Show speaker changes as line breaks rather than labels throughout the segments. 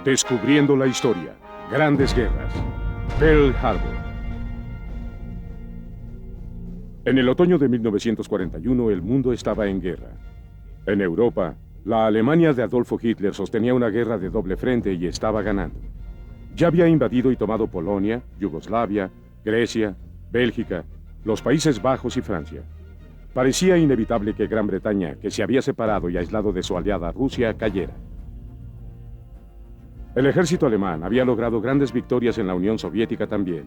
Descubriendo la historia. Grandes guerras. Pearl Harbor. En el otoño de 1941, el mundo estaba en guerra. En Europa, la Alemania de Adolfo Hitler sostenía una guerra de doble frente y estaba ganando. Ya había invadido y tomado Polonia, Yugoslavia, Grecia, Bélgica, los Países Bajos y Francia. Parecía inevitable que Gran Bretaña, que se había separado y aislado de su aliada Rusia, cayera. El ejército alemán había logrado grandes victorias en la Unión Soviética también.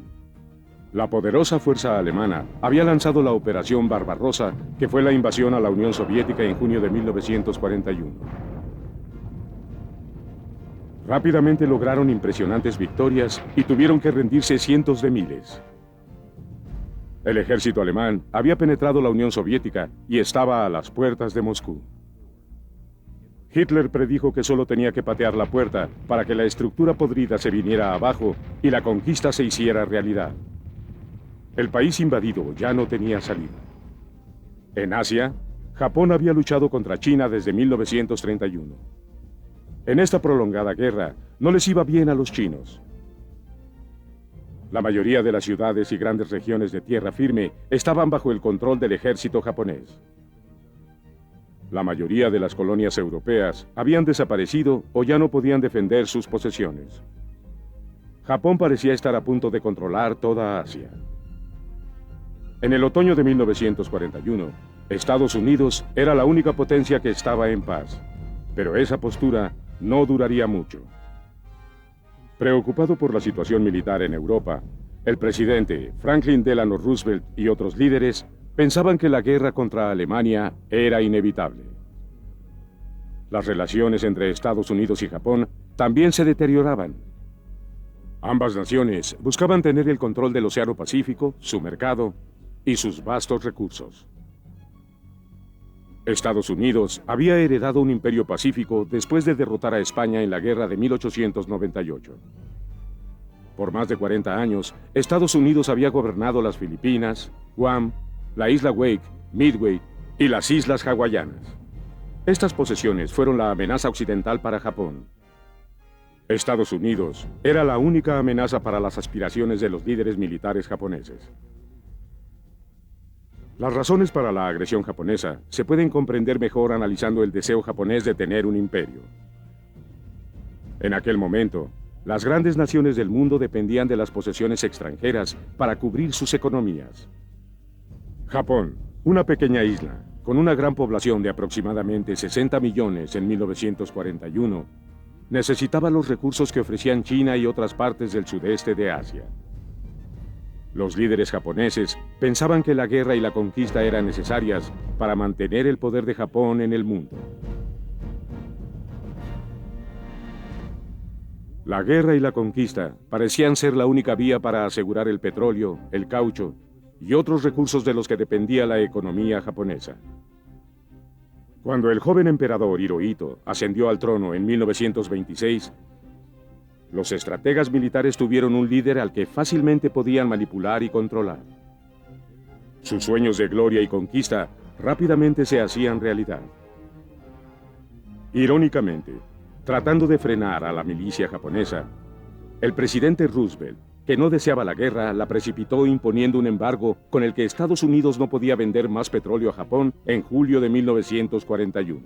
La poderosa fuerza alemana había lanzado la Operación Barbarossa, que fue la invasión a la Unión Soviética en junio de 1941. Rápidamente lograron impresionantes victorias y tuvieron que rendirse cientos de miles. El ejército alemán había penetrado la Unión Soviética y estaba a las puertas de Moscú. Hitler predijo que solo tenía que patear la puerta para que la estructura podrida se viniera abajo y la conquista se hiciera realidad. El país invadido ya no tenía salida. En Asia, Japón había luchado contra China desde 1931. En esta prolongada guerra no les iba bien a los chinos. La mayoría de las ciudades y grandes regiones de tierra firme estaban bajo el control del ejército japonés. La mayoría de las colonias europeas habían desaparecido o ya no podían defender sus posesiones. Japón parecía estar a punto de controlar toda Asia. En el otoño de 1941, Estados Unidos era la única potencia que estaba en paz, pero esa postura no duraría mucho. Preocupado por la situación militar en Europa, el presidente Franklin Delano Roosevelt y otros líderes pensaban que la guerra contra Alemania era inevitable. Las relaciones entre Estados Unidos y Japón también se deterioraban. Ambas naciones buscaban tener el control del Océano Pacífico, su mercado y sus vastos recursos. Estados Unidos había heredado un imperio pacífico después de derrotar a España en la guerra de 1898. Por más de 40 años, Estados Unidos había gobernado las Filipinas, Guam, la isla Wake, Midway y las islas hawaianas. Estas posesiones fueron la amenaza occidental para Japón. Estados Unidos era la única amenaza para las aspiraciones de los líderes militares japoneses. Las razones para la agresión japonesa se pueden comprender mejor analizando el deseo japonés de tener un imperio. En aquel momento, las grandes naciones del mundo dependían de las posesiones extranjeras para cubrir sus economías. Japón, una pequeña isla, con una gran población de aproximadamente 60 millones en 1941, necesitaba los recursos que ofrecían China y otras partes del sudeste de Asia. Los líderes japoneses pensaban que la guerra y la conquista eran necesarias para mantener el poder de Japón en el mundo. La guerra y la conquista parecían ser la única vía para asegurar el petróleo, el caucho y otros recursos de los que dependía la economía japonesa. Cuando el joven emperador Hirohito ascendió al trono en 1926, los estrategas militares tuvieron un líder al que fácilmente podían manipular y controlar. Sus sueños de gloria y conquista rápidamente se hacían realidad. Irónicamente, tratando de frenar a la milicia japonesa, el presidente Roosevelt, que no deseaba la guerra, la precipitó imponiendo un embargo con el que Estados Unidos no podía vender más petróleo a Japón en julio de 1941.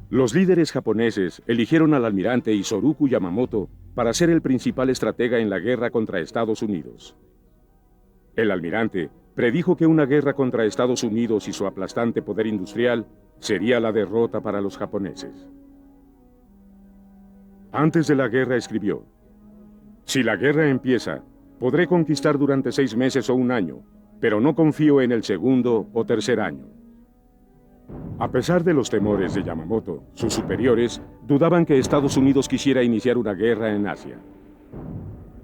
Los líderes japoneses eligieron al almirante Isoroku Yamamoto para ser el principal estratega en la guerra contra Estados Unidos. El almirante predijo que una guerra contra Estados Unidos y su aplastante poder industrial sería la derrota para los japoneses. Antes de la guerra escribió: "Si la guerra empieza, podré conquistar durante 6 meses o 1 año, pero no confío en el segundo o tercer año". A pesar de los temores de Yamamoto, sus superiores dudaban que Estados Unidos quisiera iniciar una guerra en Asia.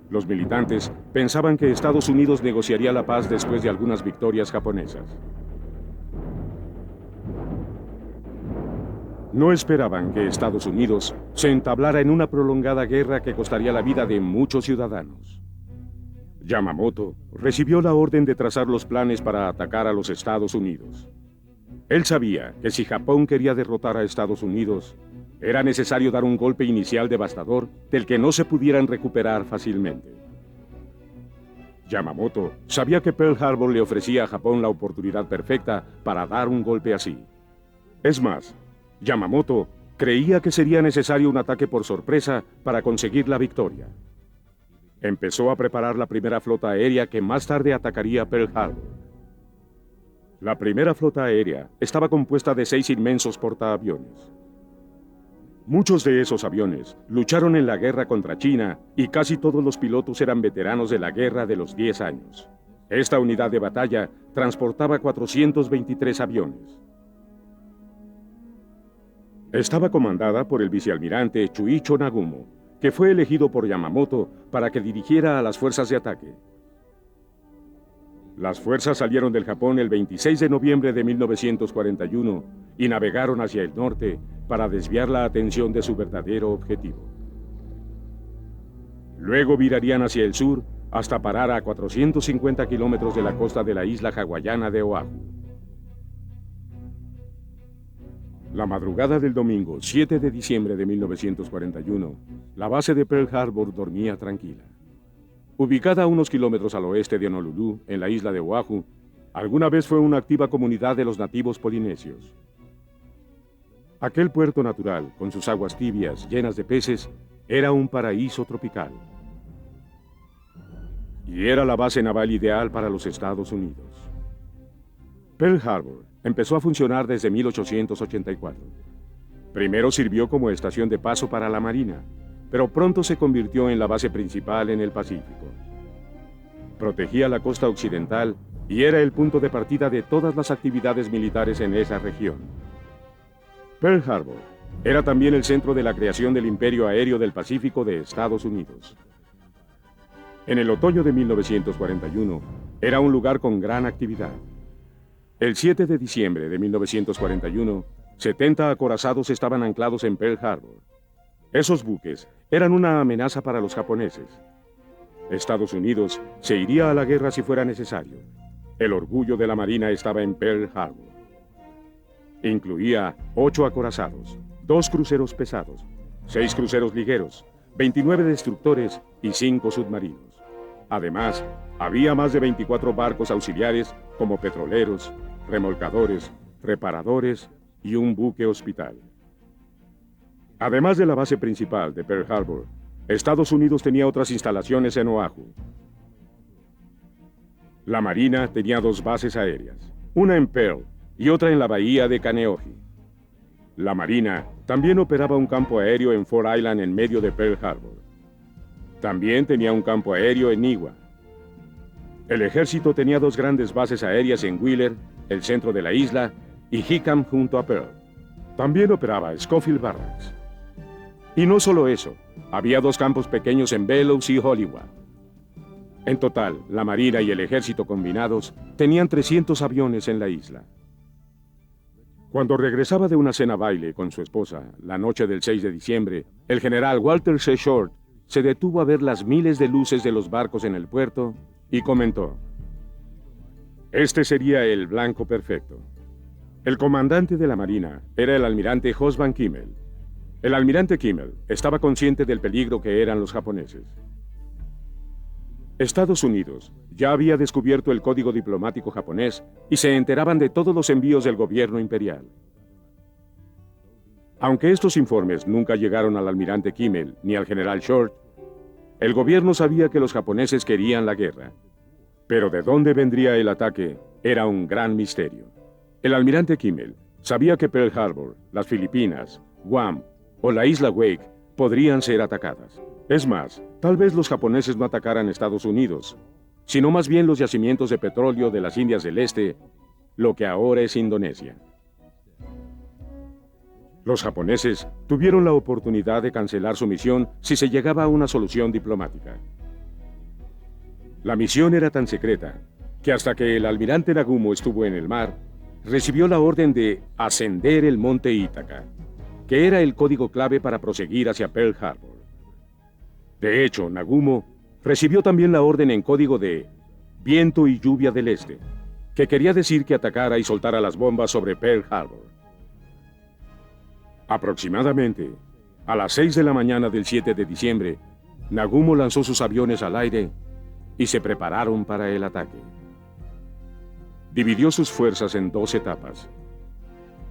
Los militantes pensaban que Estados Unidos negociaría la paz después de algunas victorias japonesas. No esperaban que Estados Unidos se entablara en una prolongada guerra que costaría la vida de muchos ciudadanos. Yamamoto recibió la orden de trazar los planes para atacar a los Estados Unidos. Él sabía que si Japón quería derrotar a Estados Unidos, Era necesario dar un golpe inicial devastador del que no se pudieran recuperar fácilmente. Yamamoto sabía que Pearl Harbor le ofrecía a Japón la oportunidad perfecta para dar un golpe así. Es más, Yamamoto creía que sería necesario un ataque por sorpresa para conseguir la victoria. Empezó a preparar la primera flota aérea que más tarde atacaría Pearl Harbor. La primera flota aérea estaba compuesta de 6 inmensos portaaviones. Muchos de esos aviones lucharon en la guerra contra China y casi todos los pilotos eran veteranos de la guerra de los 10 años. Esta unidad de batalla transportaba 423 aviones. Estaba comandada por el vicealmirante Chuicho Nagumo, que fue elegido por Yamamoto para que dirigiera a las fuerzas de ataque. Las fuerzas salieron del Japón el 26 de noviembre de 1941 y navegaron hacia el norte para desviar la atención de su verdadero objetivo. Luego virarían hacia el sur hasta parar a 450 kilómetros de la costa de la isla hawaiana de Oahu. La madrugada del domingo 7 de diciembre de 1941, la base de Pearl Harbor dormía tranquila. Ubicada a unos kilómetros al oeste de Honolulu, en la isla de Oahu, alguna vez fue una activa comunidad de los nativos polinesios. Aquel puerto natural, con sus aguas tibias llenas de peces, era un paraíso tropical. Y era la base naval ideal para los Estados Unidos. Pearl Harbor empezó a funcionar desde 1884. Primero sirvió como estación de paso para la Marina, pero pronto se convirtió en la base principal en el Pacífico. Protegía la costa occidental y era el punto de partida de todas las actividades militares en esa región. Pearl Harbor era también el centro de la creación del Imperio Aéreo del Pacífico de Estados Unidos. En el otoño de 1941, era un lugar con gran actividad. El 7 de diciembre de 1941, 70 acorazados estaban anclados en Pearl Harbor. Esos buques eran una amenaza para los japoneses. Estados Unidos se iría a la guerra si fuera necesario. El orgullo de la Marina estaba en Pearl Harbor. Incluía 8 acorazados, 2 cruceros pesados, 6 cruceros ligeros, 29 destructores y 5 submarinos. Además, había más de 24 barcos auxiliares como petroleros, remolcadores, reparadores y un buque hospital. Además de la base principal de Pearl Harbor, Estados Unidos tenía otras instalaciones en Oahu. La Marina tenía 2 bases aéreas, una en Pearl y otra en la bahía de Kaneohe. La Marina también operaba un campo aéreo en Ford Island en medio de Pearl Harbor. También tenía un campo aéreo en Niwa. El ejército tenía 2 grandes bases aéreas en Wheeler, el centro de la isla, y Hickam junto a Pearl. También operaba Schofield Barracks. Y no solo eso, había 2 campos pequeños en Bellows y Hollywood. En total, la Marina y el ejército combinados tenían 300 aviones en la isla. Cuando regresaba de una cena baile con su esposa, la noche del 6 de diciembre, el general Walter C. Short se detuvo a ver las miles de luces de los barcos en el puerto y comentó: "Este sería el blanco perfecto". El comandante de la Marina era el almirante Jos Van Kimmel. El almirante Kimmel estaba consciente del peligro que eran los japoneses. Estados Unidos ya había descubierto el código diplomático japonés y se enteraban de todos los envíos del gobierno imperial. Aunque estos informes nunca llegaron al almirante Kimmel ni al general Short, el gobierno sabía que los japoneses querían la guerra. Pero de dónde vendría el ataque era un gran misterio. El almirante Kimmel sabía que Pearl Harbor, las Filipinas, Guam o la isla Wake podrían ser atacadas. Es más, tal vez los japoneses no atacaran Estados Unidos, sino más bien los yacimientos de petróleo de las Indias del Este, lo que ahora es Indonesia. Los japoneses tuvieron la oportunidad de cancelar su misión si se llegaba a una solución diplomática. La misión era tan secreta que hasta que el almirante Nagumo estuvo en el mar, recibió la orden de ascender el monte Ítaca, que era el código clave para proseguir hacia Pearl Harbor. De hecho, Nagumo recibió también la orden en código de viento y lluvia del este, que quería decir que atacara y soltara las bombas sobre Pearl Harbor. Aproximadamente a las 6 de la mañana del 7 de diciembre, Nagumo lanzó sus aviones al aire y se prepararon para el ataque. Dividió sus fuerzas en 2 etapas.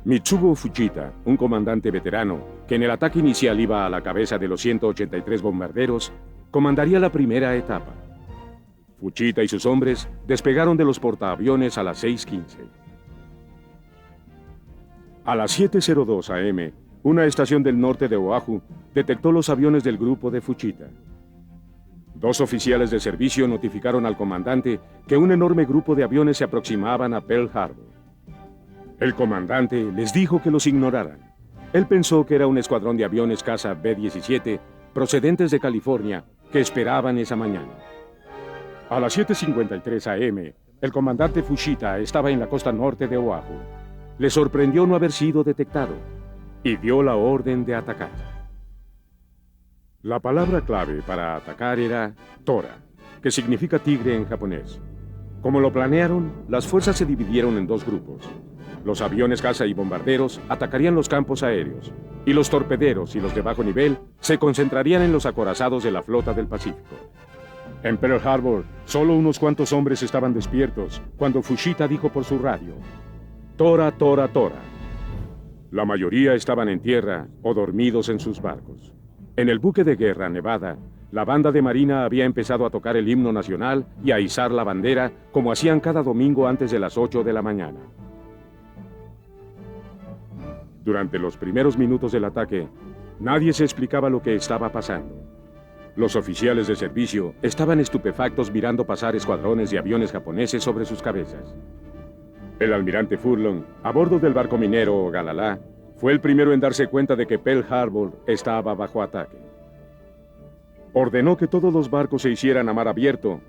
Mitsubo Fujita, un comandante veterano, que en el ataque inicial iba a la cabeza de los 183 bombarderos, comandaría la primera etapa. Fujita y sus hombres despegaron de los portaaviones a las 6:15. A las 7:02 am, una estación del norte de Oahu detectó los aviones del grupo de Fujita. 2 oficiales de servicio notificaron al comandante que un enorme grupo de aviones se aproximaban a Pearl Harbor. El comandante les dijo que los ignoraran. Él pensó que era un escuadrón de aviones caza B-17 procedentes de California que esperaban esa mañana. A las 7:53 am, el comandante Fujita estaba en la costa norte de Oahu. Le sorprendió no haber sido detectado y dio la orden de atacar. La palabra clave para atacar era Tora, que significa tigre en japonés. Como lo planearon, las fuerzas se dividieron en 2 grupos. Los aviones caza y bombarderos atacarían los campos aéreos, y los torpederos y los de bajo nivel se concentrarían en los acorazados de la flota del Pacífico. En Pearl Harbor, solo unos cuantos hombres estaban despiertos cuando Fujita dijo por su radio: Tora, Tora, Tora. La mayoría estaban en tierra o dormidos en sus barcos. En el buque de guerra Nevada, la banda de marina había empezado a tocar el himno nacional y a izar la bandera como hacían cada domingo antes de las 8 de la mañana. Durante los primeros minutos del ataque, nadie se explicaba lo que estaba pasando. Los oficiales de servicio estaban estupefactos mirando pasar escuadrones de aviones japoneses sobre sus cabezas. El almirante Furlong, a bordo del barco minero Galala, fue el primero en darse cuenta de que Pearl Harbor estaba bajo ataque. Ordenó que todos los barcos se hicieran a mar abierto,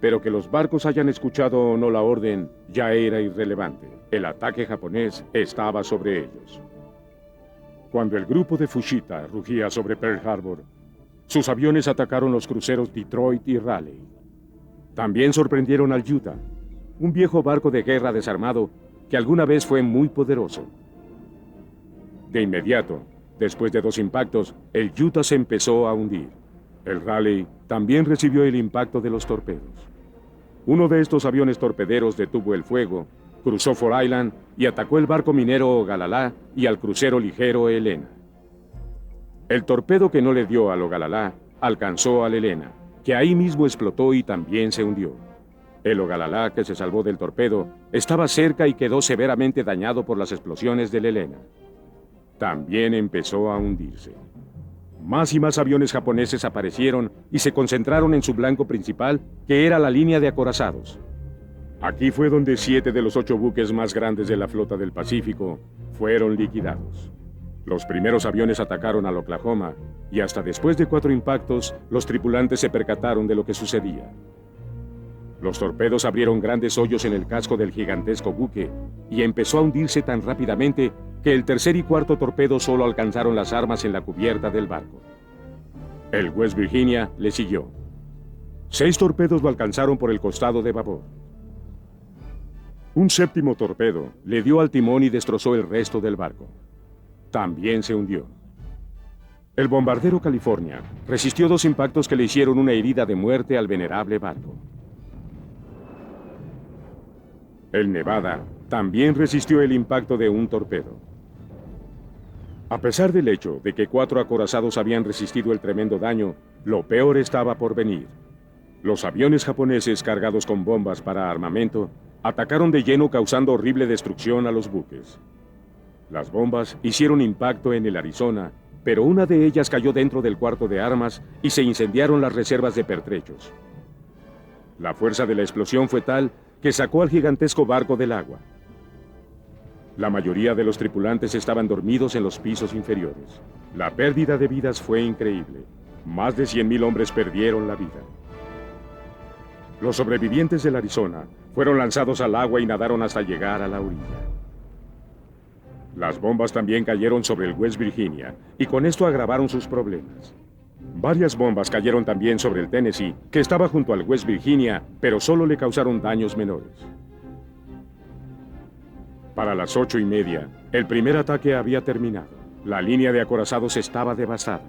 pero que los barcos hayan escuchado o no la orden ya era irrelevante. El ataque japonés estaba sobre ellos. Cuando el grupo de Fujita rugía sobre Pearl Harbor, sus aviones atacaron los cruceros Detroit y Raleigh. También sorprendieron al Utah, un viejo barco de guerra desarmado que alguna vez fue muy poderoso. De inmediato, después de 2 impactos, el Utah se empezó a hundir. El Raleigh también recibió el impacto de los torpedos. Uno de estos aviones torpederos detuvo el fuego, cruzó Ford Island y atacó el barco minero Galala y al crucero ligero Helena. El torpedo que no le dio al Ogalala alcanzó al Helena, que ahí mismo explotó y también se hundió. El Ogalala, que se salvó del torpedo, estaba cerca y quedó severamente dañado por las explosiones del Helena. También empezó a hundirse. Más y más aviones japoneses aparecieron y se concentraron en su blanco principal, que era la línea de acorazados. Aquí fue donde 7 de los 8 buques más grandes de la flota del Pacífico fueron liquidados. Los primeros aviones atacaron al Oklahoma y hasta después de 4 impactos, los tripulantes se percataron de lo que sucedía. Los torpedos abrieron grandes hoyos en el casco del gigantesco buque y empezó a hundirse tan rápidamente que el tercer y cuarto torpedo solo alcanzaron las armas en la cubierta del barco. El West Virginia le siguió. 6 torpedos lo alcanzaron por el costado de babor. Un 7º torpedo le dio al timón y destrozó el resto del barco. También se hundió. El bombardero California resistió 2 impactos que le hicieron una herida de muerte al venerable barco. El Nevada también resistió el impacto de un torpedo. A pesar del hecho de que 4 acorazados habían resistido el tremendo daño, lo peor estaba por venir. Los aviones japoneses cargados con bombas para armamento atacaron de lleno causando horrible destrucción a los buques. Las bombas hicieron impacto en el Arizona, pero una de ellas cayó dentro del cuarto de armas y se incendiaron las reservas de pertrechos. La fuerza de la explosión fue tal que sacó al gigantesco barco del agua. La mayoría de los tripulantes estaban dormidos en los pisos inferiores. La pérdida de vidas fue increíble. Más de 100,000 hombres perdieron la vida. Los sobrevivientes del Arizona fueron lanzados al agua y nadaron hasta llegar a la orilla. Las bombas también cayeron sobre el West Virginia y con esto agravaron sus problemas. Varias bombas cayeron también sobre el Tennessee, que estaba junto al West Virginia, pero solo le causaron daños menores. Para las 8:30, el primer ataque había terminado. La línea de acorazados estaba devastada.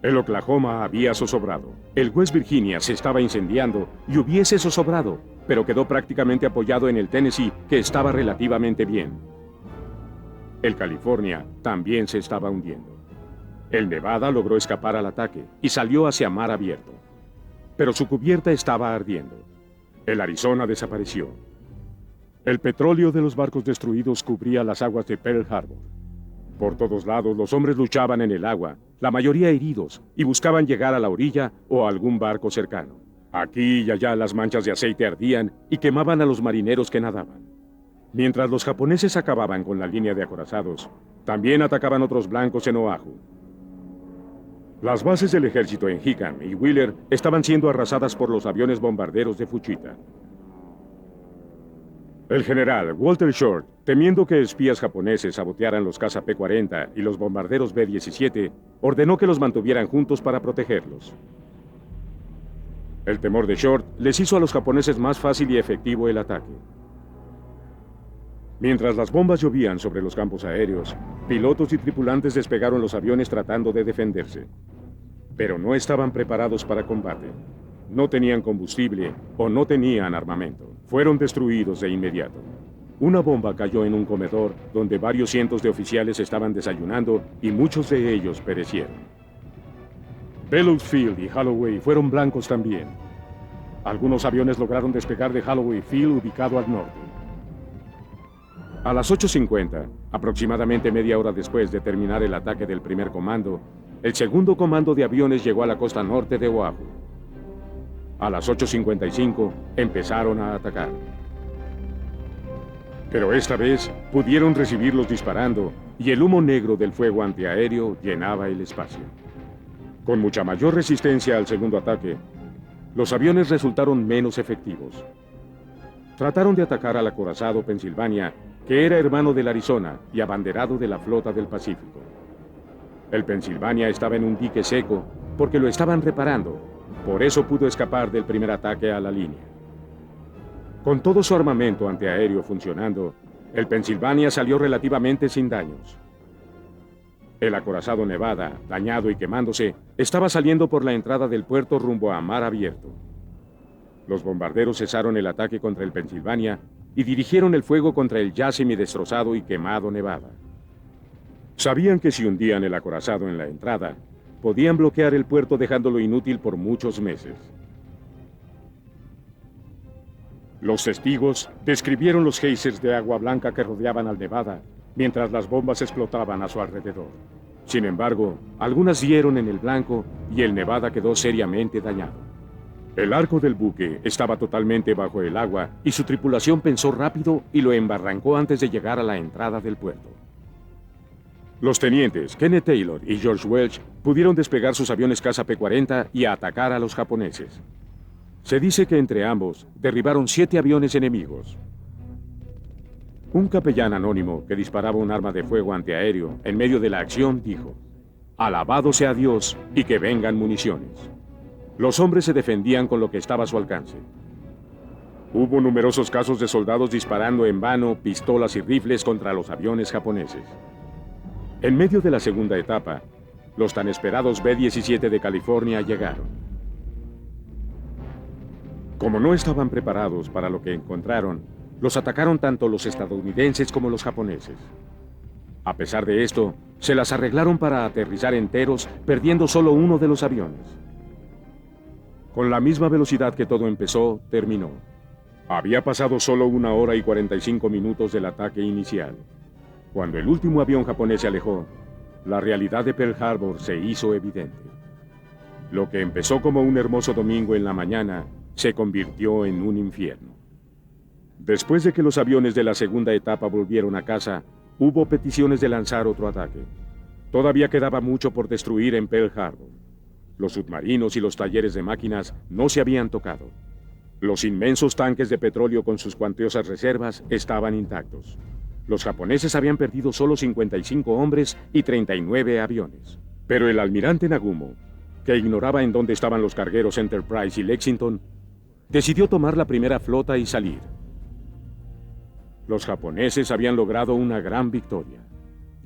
El Oklahoma había zozobrado. El West Virginia se estaba incendiando y hubiese zozobrado, pero quedó prácticamente apoyado en el Tennessee, que estaba relativamente bien. El California también se estaba hundiendo. El Nevada logró escapar al ataque y salió hacia mar abierto. Pero su cubierta estaba ardiendo. El Arizona desapareció. El petróleo de los barcos destruidos cubría las aguas de Pearl Harbor. Por todos lados los hombres luchaban en el agua, la mayoría heridos, y buscaban llegar a la orilla o a algún barco cercano. Aquí y allá las manchas de aceite ardían y quemaban a los marineros que nadaban. Mientras los japoneses acababan con la línea de acorazados, también atacaban otros blancos en Oahu. Las bases del ejército en Hickam y Wheeler estaban siendo arrasadas por los aviones bombarderos de Fuchita. El general Walter Short, temiendo que espías japoneses sabotearan los caza P-40 y los bombarderos B-17, ordenó que los mantuvieran juntos para protegerlos. El temor de Short les hizo a los japoneses más fácil y efectivo el ataque. Mientras las bombas llovían sobre los campos aéreos, pilotos y tripulantes despegaron los aviones tratando de defenderse. Pero no estaban preparados para combate. No tenían combustible o no tenían armamento. Fueron destruidos de inmediato. Una bomba cayó en un comedor donde varios cientos de oficiales estaban desayunando y muchos de ellos perecieron. Bellows Field y Holloway fueron blancos también. Algunos aviones lograron despegar de Holloway Field, ubicado al norte. A las 8:50, aproximadamente media hora después de terminar el ataque del primer comando, el segundo comando de aviones llegó a la costa norte de Oahu. A las 8:55 empezaron a atacar. Pero esta vez pudieron recibirlos disparando y el humo negro del fuego antiaéreo llenaba el espacio. Con mucha mayor resistencia al segundo ataque, los aviones resultaron menos efectivos. Trataron de atacar al acorazado Pennsylvania, que era hermano del Arizona y abanderado de la flota del Pacífico. El Pennsylvania estaba en un dique seco porque lo estaban reparando. Por eso pudo escapar del primer ataque a la línea. Con todo su armamento antiaéreo funcionando, el Pennsylvania salió relativamente sin daños. El acorazado Nevada, dañado y quemándose, estaba saliendo por la entrada del puerto rumbo a mar abierto. Los bombarderos cesaron el ataque contra el Pennsylvania y dirigieron el fuego contra el ya semidestrozado y quemado Nevada. Sabían que si hundían el acorazado en la entrada, podían bloquear el puerto dejándolo inútil por muchos meses. Los testigos describieron los geysers de agua blanca que rodeaban al Nevada mientras las bombas explotaban a su alrededor. Sin embargo, algunas dieron en el blanco y el Nevada quedó seriamente dañado. El arco del buque estaba totalmente bajo el agua y su tripulación pensó rápido y lo embarrancó antes de llegar a la entrada del puerto. Los tenientes Kenneth Taylor y George Welch pudieron despegar sus aviones caza P-40 y atacar a los japoneses. Se dice que entre ambos derribaron 7 aviones enemigos. Un capellán anónimo que disparaba un arma de fuego antiaéreo en medio de la acción dijo: «Alabado sea Dios y que vengan municiones». Los hombres se defendían con lo que estaba a su alcance. Hubo numerosos casos de soldados disparando en vano pistolas y rifles contra los aviones japoneses. En medio de la segunda etapa, los tan esperados B-17 de California llegaron. Como no estaban preparados para lo que encontraron, los atacaron tanto los estadounidenses como los japoneses. A pesar de esto, se las arreglaron para aterrizar enteros, perdiendo solo uno de los aviones. Con la misma velocidad que todo empezó, terminó. Había pasado solo 1 hora y 45 minutos del ataque inicial. Cuando el último avión japonés se alejó, la realidad de Pearl Harbor se hizo evidente. Lo que empezó como un hermoso domingo en la mañana, se convirtió en un infierno. Después de que los aviones de la segunda etapa volvieron a casa, hubo peticiones de lanzar otro ataque. Todavía quedaba mucho por destruir en Pearl Harbor. Los submarinos y los talleres de máquinas no se habían tocado. Los inmensos tanques de petróleo con sus cuantiosas reservas estaban intactos. Los japoneses habían perdido solo 55 hombres y 39 aviones. Pero el almirante Nagumo, que ignoraba en dónde estaban los cargueros Enterprise y Lexington, decidió tomar la primera flota y salir. Los japoneses habían logrado una gran victoria.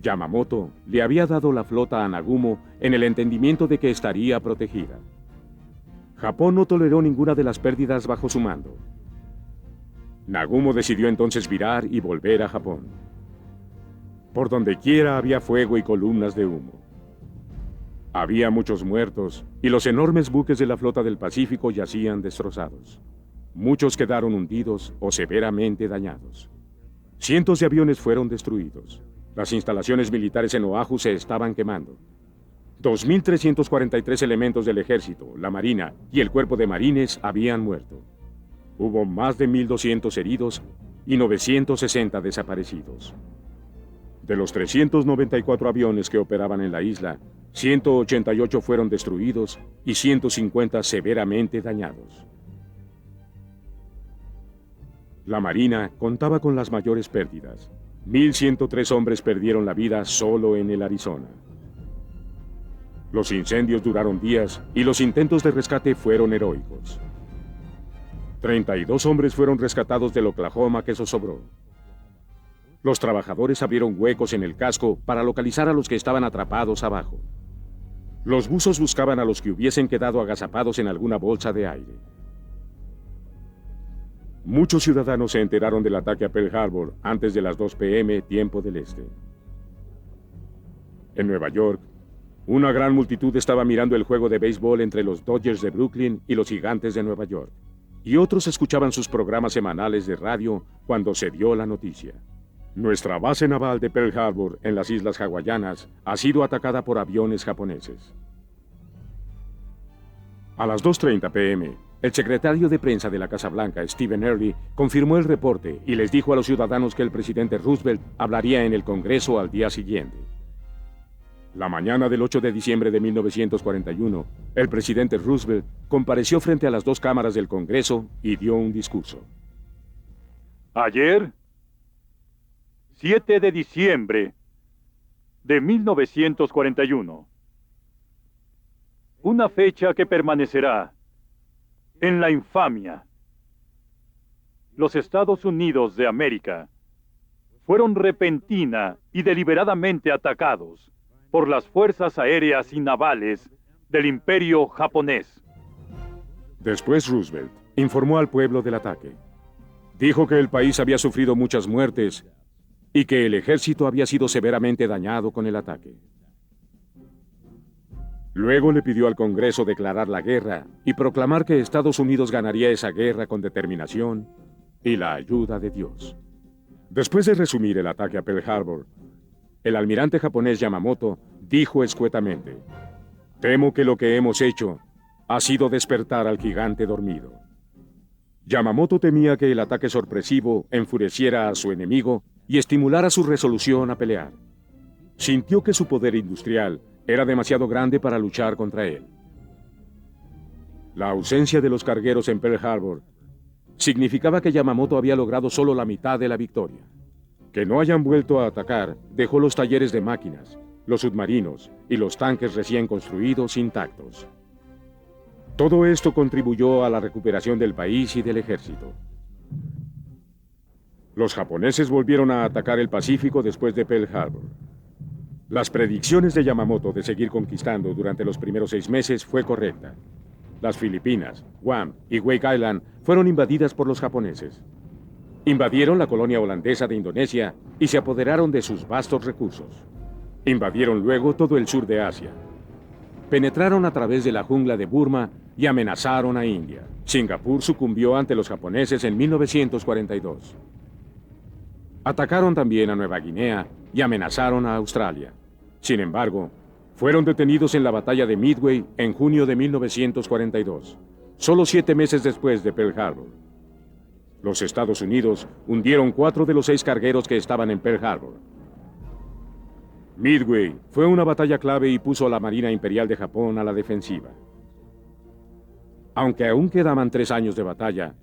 Yamamoto le había dado la flota a Nagumo en el entendimiento de que estaría protegida. Japón no toleró ninguna de las pérdidas bajo su mando. Nagumo decidió entonces virar y volver a Japón. Por donde quiera había fuego y columnas de humo. Había muchos muertos y los enormes buques de la flota del Pacífico yacían destrozados. Muchos quedaron hundidos o severamente dañados. Cientos de aviones fueron destruidos. Las instalaciones militares en Oahu se estaban quemando. 2.343 elementos del ejército, la marina y el cuerpo de marines habían muerto. Hubo más de 1.200 heridos y 960 desaparecidos. De los 394 aviones que operaban en la isla, 188 fueron destruidos y 150 severamente dañados. La Marina contaba con las mayores pérdidas. 1.103 hombres perdieron la vida solo en el Arizona. Los incendios duraron días y los intentos de rescate fueron heroicos. 32 hombres fueron rescatados del Oklahoma que zozobró. Los trabajadores abrieron huecos en el casco para localizar a los que estaban atrapados abajo. Los buzos buscaban a los que hubiesen quedado agazapados en alguna bolsa de aire. Muchos ciudadanos se enteraron del ataque a Pearl Harbor antes de las 2 p.m. tiempo del este. En Nueva York, una gran multitud estaba mirando el juego de béisbol entre los Dodgers de Brooklyn y los Gigantes de Nueva York, y otros escuchaban sus programas semanales de radio cuando se dio la noticia. Nuestra base naval de Pearl Harbor en las Islas Hawaianas ha sido atacada por aviones japoneses. A las 2:30 p.m., el secretario de prensa de la Casa Blanca, Stephen Early, confirmó el reporte y les dijo a los ciudadanos que el presidente Roosevelt hablaría en el Congreso al día siguiente. La mañana del 8 de diciembre de 1941, el presidente Roosevelt compareció frente a las dos cámaras del Congreso y dio un discurso.
Ayer, 7 de diciembre de 1941, una fecha que permanecerá en la infamia. Los Estados Unidos de América fueron repentina y deliberadamente atacados por las fuerzas aéreas y navales del Imperio japonés.
Después Roosevelt informó al pueblo del ataque. Dijo que el país había sufrido muchas muertes y que el ejército había sido severamente dañado con el ataque. Luego le pidió al Congreso declarar la guerra y proclamar que Estados Unidos ganaría esa guerra con determinación y la ayuda de Dios. Después de resumir el ataque a Pearl Harbor, el almirante japonés Yamamoto dijo escuetamente: «Temo que lo que hemos hecho ha sido despertar al gigante dormido». Yamamoto temía que el ataque sorpresivo enfureciera a su enemigo y estimulara su resolución a pelear. Sintió que su poder industrial era demasiado grande para luchar contra él. La ausencia de los cargueros en Pearl Harbor significaba que Yamamoto había logrado solo la mitad de la victoria. Que no hayan vuelto a atacar dejó los talleres de máquinas, los submarinos y los tanques recién construidos intactos. Todo esto contribuyó a la recuperación del país y del ejército. Los japoneses volvieron a atacar el Pacífico después de Pearl Harbor. Las predicciones de Yamamoto de seguir conquistando durante los primeros 6 meses fue correcta. Las Filipinas, Guam y Wake Island fueron invadidas por los japoneses. Invadieron la colonia holandesa de Indonesia y se apoderaron de sus vastos recursos. Invadieron luego todo el sur de Asia. Penetraron a través de la jungla de Burma y amenazaron a India. Singapur sucumbió ante los japoneses en 1942. Atacaron también a Nueva Guinea y amenazaron a Australia. Sin embargo, fueron detenidos en la batalla de Midway en junio de 1942, solo 7 meses después de Pearl Harbor. Los Estados Unidos hundieron 4 de los 6 cargueros que estaban en Pearl Harbor. Midway fue una batalla clave y puso a la Marina Imperial de Japón a la defensiva. Aunque aún quedaban 3 años de batalla,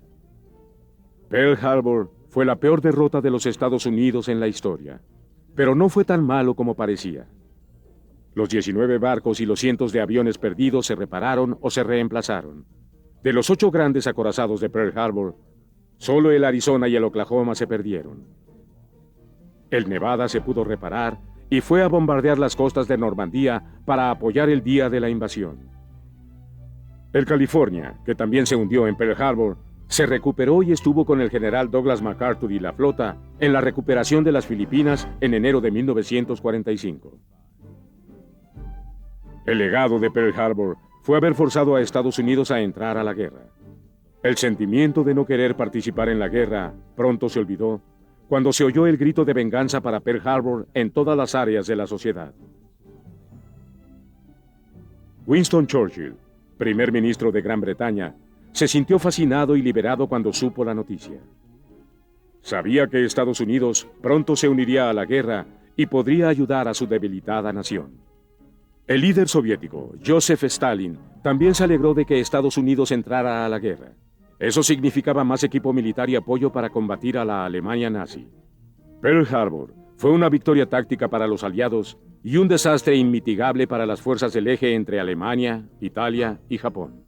Pearl Harbor fue la peor derrota de los Estados Unidos en la historia, pero no fue tan malo como parecía. Los 19 barcos y los cientos de aviones perdidos se repararon o se reemplazaron. De los 8 grandes acorazados de Pearl Harbor, solo el Arizona y el Oklahoma se perdieron. El Nevada se pudo reparar y fue a bombardear las costas de Normandía para apoyar el día de la invasión. El California, que también se hundió en Pearl Harbor, se recuperó y estuvo con el general Douglas MacArthur y la flota en la recuperación de las Filipinas en enero de 1945. El legado de Pearl Harbor fue haber forzado a Estados Unidos a entrar a la guerra. El sentimiento de no querer participar en la guerra pronto se olvidó cuando se oyó el grito de venganza para Pearl Harbor en todas las áreas de la sociedad. Winston Churchill, primer ministro de Gran Bretaña, se sintió fascinado y liberado cuando supo la noticia. Sabía que Estados Unidos pronto se uniría a la guerra y podría ayudar a su debilitada nación. El líder soviético, Joseph Stalin, también se alegró de que Estados Unidos entrara a la guerra. Eso significaba más equipo militar y apoyo para combatir a la Alemania nazi. Pearl Harbor fue una victoria táctica para los aliados y un desastre inmitigable para las fuerzas del eje entre Alemania, Italia y Japón.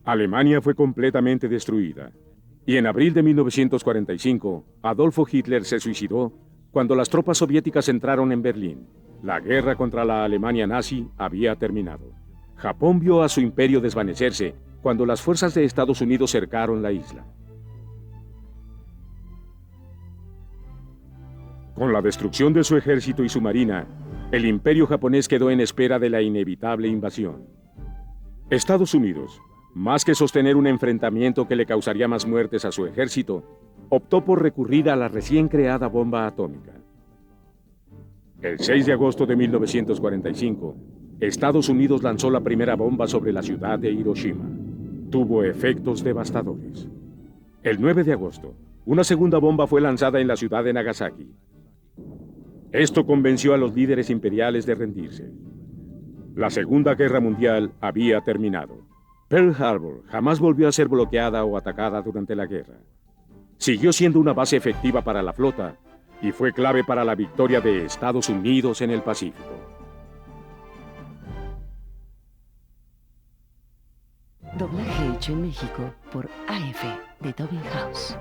Alemania fue completamente destruida, y en abril de 1945, Adolfo Hitler se suicidó cuando las tropas soviéticas entraron en Berlín. La guerra contra la Alemania nazi había terminado. Japón vio a su imperio desvanecerse cuando las fuerzas de Estados Unidos cercaron la isla. Con la destrucción de su ejército y su marina, el imperio japonés quedó en espera de la inevitable invasión. Estados Unidos, más que sostener un enfrentamiento que le causaría más muertes a su ejército, optó por recurrir a la recién creada bomba atómica. El 6 de agosto de 1945, Estados Unidos lanzó la primera bomba sobre la ciudad de Hiroshima. Tuvo efectos devastadores. El 9 de agosto, una segunda bomba fue lanzada en la ciudad de Nagasaki. Esto convenció a los líderes imperiales de rendirse. La Segunda Guerra Mundial había terminado. Pearl Harbor jamás volvió a ser bloqueada o atacada durante la guerra. Siguió siendo una base efectiva para la flota y fue clave para la victoria de Estados Unidos en el Pacífico.
Doblaje hecho en México por AF de Tobin House.